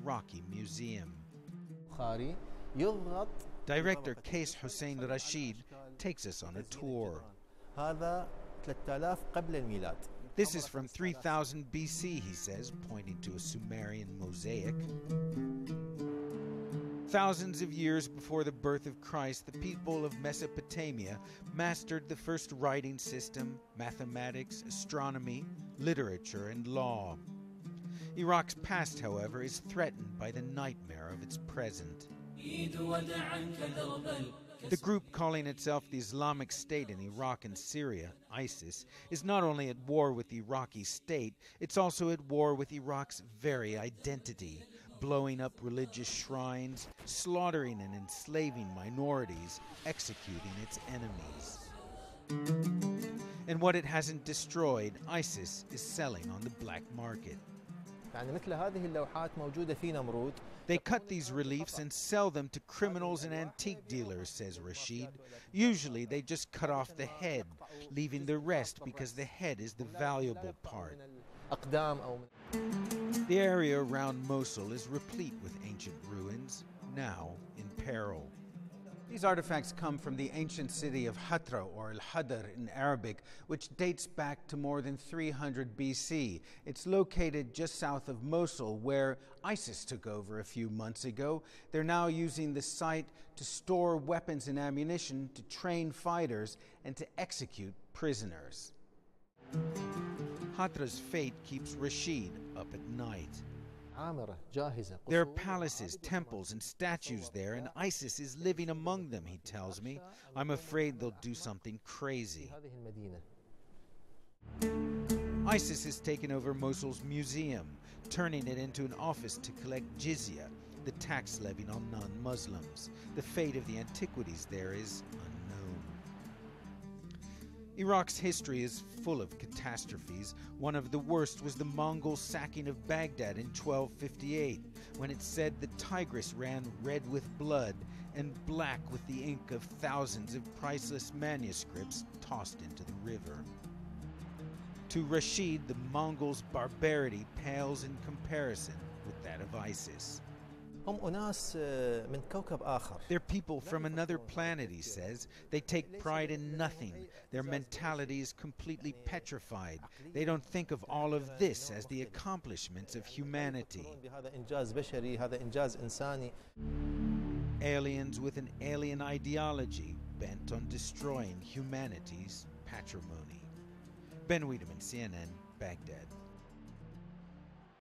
Iraqi museum. Director Qais Hussein Rashid takes us on a tour. This is from 3000 BC, he says, pointing to a Sumerian mosaic. Thousands of years before the birth of Christ, the people of Mesopotamia mastered the first writing system, mathematics, astronomy, literature, and law. Iraq's past, however, is threatened by the nightmare of its present. The group calling itself the Islamic State in Iraq and Syria, ISIS, is not only at war with the Iraqi state, it's also at war with Iraq's very identity, blowing up religious shrines, slaughtering and enslaving minorities, executing its enemies. And what it hasn't destroyed, ISIS is selling on the black market. They cut these reliefs and sell them to criminals and antique dealers, says Rashid. Usually they just cut off the head, leaving the rest because the head is the valuable part. The area around Mosul is replete with ancient ruins, now in peril. These artifacts come from the ancient city of Hatra, or Al-Hadar in Arabic, which dates back to more than 300 BC. It's located just south of Mosul, where ISIS took over a few months ago. They're now using the site to store weapons and ammunition, to train fighters, and to execute prisoners. Hatra's fate keeps Rashid up at night. There are palaces, temples, and statues there, and ISIS is living among them, he tells me. I'm afraid they'll do something crazy. ISIS has taken over Mosul's museum, turning it into an office to collect jizya, the tax levied on non-Muslims. The fate of the antiquities there is unknown. Iraq's history is full of catastrophes. One of the worst was the Mongol sacking of Baghdad in 1258, when it said the Tigris ran red with blood and black with the ink of thousands of priceless manuscripts tossed into the river. To Rashid, the Mongols' barbarity pales in comparison with that of ISIS. They're people from another planet, he says. They take pride in nothing. Their mentality is completely petrified. They don't think of all of this as the accomplishments of humanity. Aliens with an alien ideology bent on destroying humanity's patrimony. Ben Wedeman, CNN, Baghdad.